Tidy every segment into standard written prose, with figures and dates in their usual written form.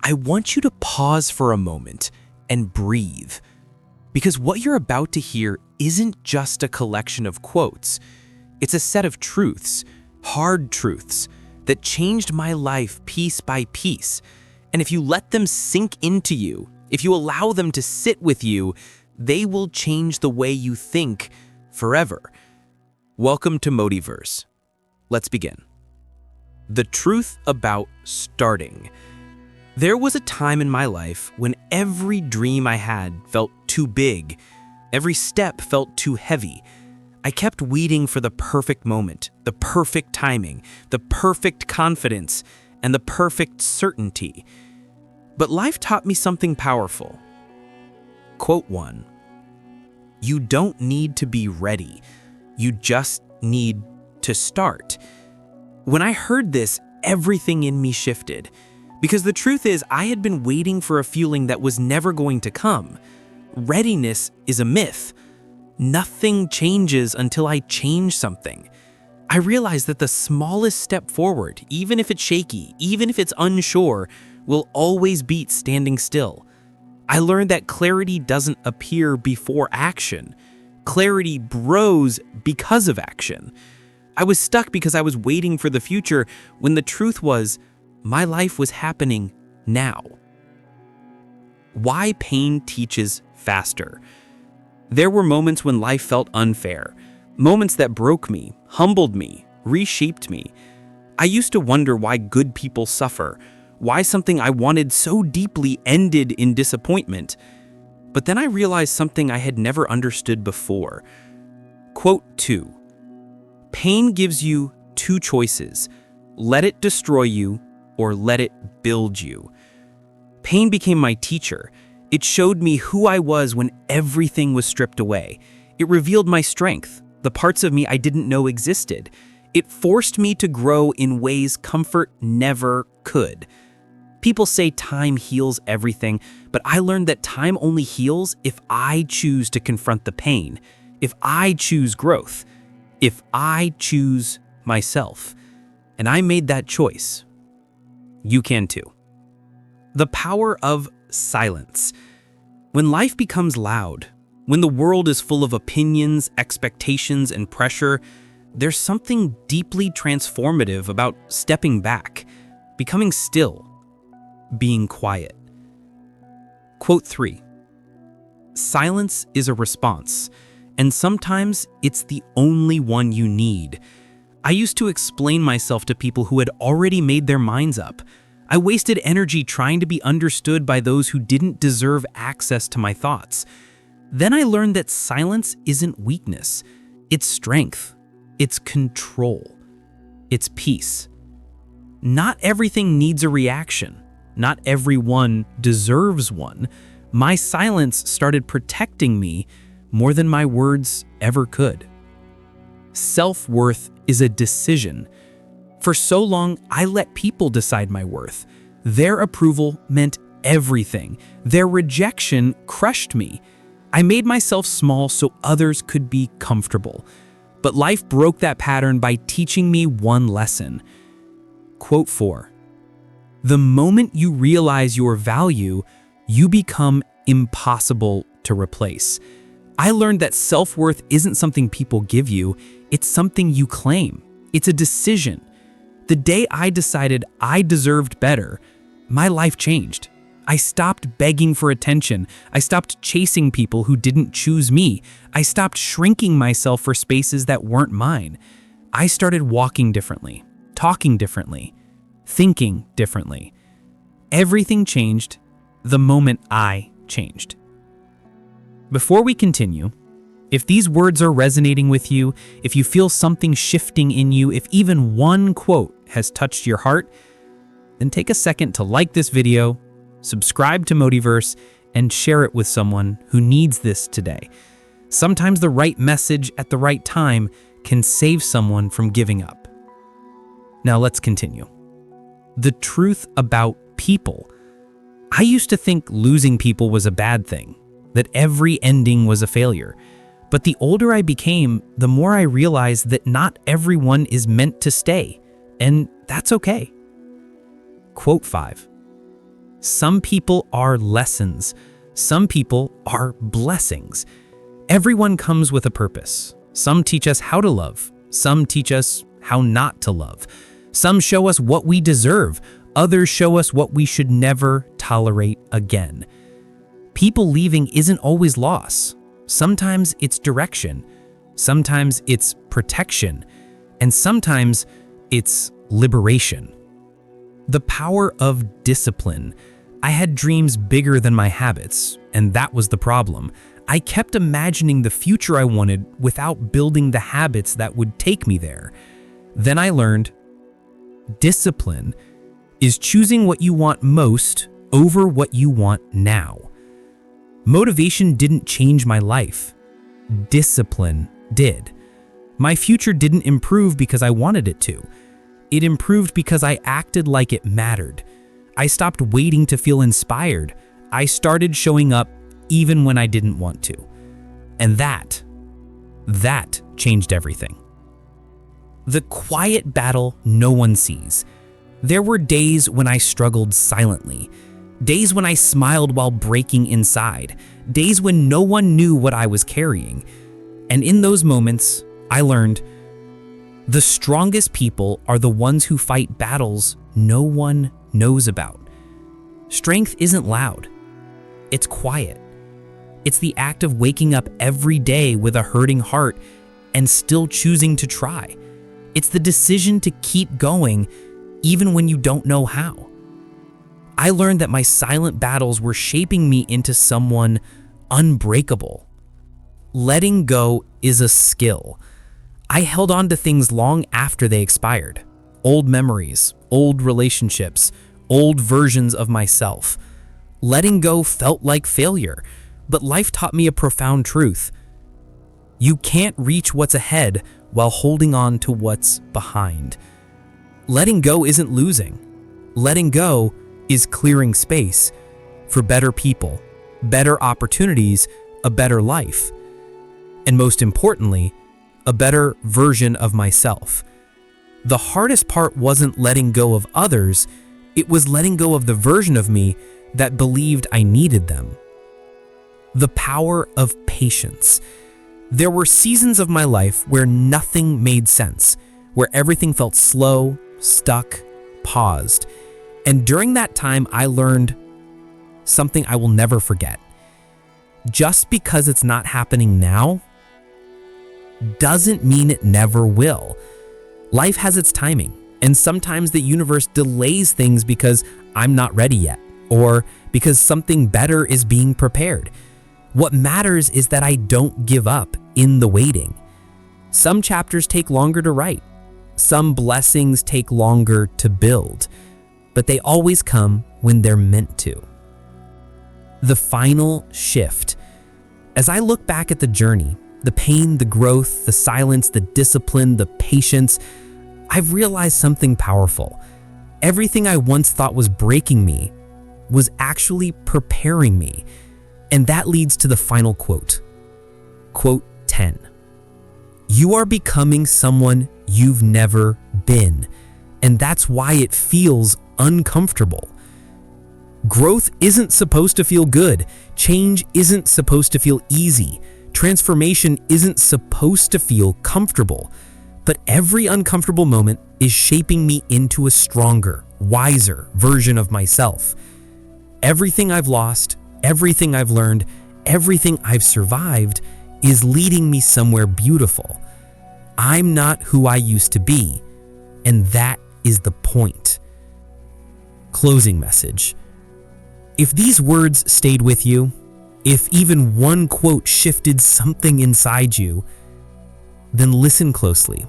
I want you to pause for a moment and breathe, because what you're about to hear isn't just a collection of quotes. It's a set of truths, hard truths, that changed my life piece by piece. And if you let them sink into you, if you allow them to sit with you, they will change the way you think forever. Welcome to Motiverse. Let's begin. The truth about starting. There was a time in my life when every dream I had felt too big. Every step felt too heavy. I kept waiting for the perfect moment, the perfect timing, the perfect confidence, and the perfect certainty. But life taught me something powerful. Quote 1. You don't need to be ready. You just need to start. When I heard this, everything in me shifted. Because the truth is, I had been waiting for a feeling that was never going to come. Readiness is a myth. Nothing changes until I change something. I realized that the smallest step forward, even if it's shaky, even if it's unsure, will always beat standing still. I learned that clarity doesn't appear before action. Clarity grows because of action. I was stuck because I was waiting for the future when the truth was, my life was happening now. Why pain teaches faster. There were moments when life felt unfair, moments that broke me, humbled me, reshaped me. I used to wonder why good people suffer, why something I wanted so deeply ended in disappointment. But then I realized something I had never understood before. Quote 2. Pain gives you two choices. Let it destroy you or let it build you. Pain became my teacher. It showed me who I was when everything was stripped away. It revealed my strength, the parts of me I didn't know existed. It forced me to grow in ways comfort never could. People say time heals everything, but I learned that time only heals if I choose to confront the pain, if I choose growth, if I choose myself. And I made that choice. You can too. The power of silence. When life becomes loud, when the world is full of opinions, expectations, and pressure, there's something deeply transformative about stepping back, becoming still, being quiet. Quote 3. Silence is a response, and sometimes it's the only one you need. I used to explain myself to people who had already made their minds up. I wasted energy trying to be understood by those who didn't deserve access to my thoughts. Then I learned that silence isn't weakness. It's strength. It's control. It's peace. Not everything needs a reaction. Not everyone deserves one. My silence started protecting me more than my words ever could. Self-worth is a decision. For so long, I let people decide my worth. Their approval meant everything. Their rejection crushed me. I made myself small so others could be comfortable. But life broke that pattern by teaching me one lesson. Quote 4. The moment you realize your value, you become impossible to replace. I learned that self-worth isn't something people give you, it's something you claim. It's a decision. The day I decided I deserved better, my life changed. I stopped begging for attention. I stopped chasing people who didn't choose me. I stopped shrinking myself for spaces that weren't mine. I started walking differently, talking differently, thinking differently. Everything changed the moment I changed. Before we continue, if these words are resonating with you, if you feel something shifting in you, if even one quote has touched your heart, then take a second to like this video, subscribe to Motiverse, and share it with someone who needs this today. Sometimes the right message at the right time can save someone from giving up. Now let's continue. The truth about people. I used to think losing people was a bad thing, that every ending was a failure. But the older I became, the more I realized that not everyone is meant to stay, and that's okay. Quote 5. Some people are lessons. Some people are blessings. Everyone comes with a purpose. Some teach us how to love. Some teach us how not to love. Some show us what we deserve. Others show us what we should never tolerate again. People leaving isn't always loss. Sometimes it's direction. Sometimes it's protection. And sometimes it's liberation. The power of discipline. I had dreams bigger than my habits, and that was the problem. I kept imagining the future I wanted without building the habits that would take me there. Then I learned discipline is choosing what you want most over what you want now. Motivation didn't change my life. Discipline did. My future didn't improve because I wanted it to. It improved because I acted like it mattered. I stopped waiting to feel inspired. I started showing up even when I didn't want to. And that changed everything. The quiet battle no one sees. There were days when I struggled silently. Days when I smiled while breaking inside. Days when no one knew what I was carrying. And in those moments, I learned the strongest people are the ones who fight battles no one knows about. Strength isn't loud. It's quiet. It's the act of waking up every day with a hurting heart and still choosing to try. It's the decision to keep going even when you don't know how. I learned that my silent battles were shaping me into someone unbreakable. Letting go is a skill. I held on to things long after they expired. Old memories, old relationships, old versions of myself. Letting go felt like failure, but life taught me a profound truth. You can't reach what's ahead while holding on to what's behind. Letting go isn't losing. Letting go is clearing space for better people, better opportunities, a better life, and most importantly, a better version of myself. The hardest part wasn't letting go of others, it was letting go of the version of me that believed I needed them. The power of patience. There were seasons of my life where nothing made sense, where everything felt slow, stuck, paused. And during that time, I learned something I will never forget. Just because it's not happening now doesn't mean it never will. Life has its timing, and sometimes the universe delays things because I'm not ready yet, or because something better is being prepared. What matters is that I don't give up in the waiting. Some chapters take longer to write. Some blessings take longer to build, but they always come when they're meant to. The final shift. As I look back at the journey, the pain, the growth, the silence, the discipline, the patience, I've realized something powerful. Everything I once thought was breaking me was actually preparing me. And that leads to the final quote. Quote 10. You are becoming someone you've never been, and that's why it feels uncomfortable. Growth isn't supposed to feel good. Change isn't supposed to feel easy. Transformation isn't supposed to feel comfortable. But every uncomfortable moment is shaping me into a stronger, wiser version of myself. Everything I've lost, everything I've learned, everything I've survived is leading me somewhere beautiful. I'm not who I used to be, and that is the point. Closing message. If these words stayed with you, if even one quote shifted something inside you, then listen closely.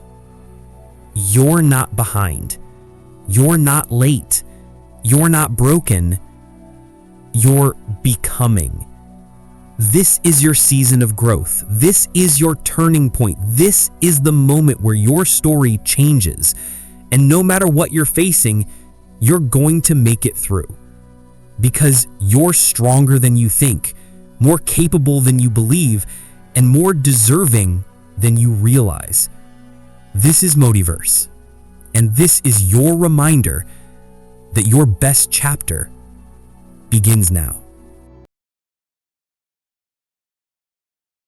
You're not behind. You're not late. You're not broken. You're becoming. This is your season of growth. This is your turning point. This is the moment where your story changes. And no matter what you're facing, you're going to make it through. Because you're stronger than you think, more capable than you believe, and more deserving than you realize. This is Motiverse, and this is your reminder that your best chapter begins now.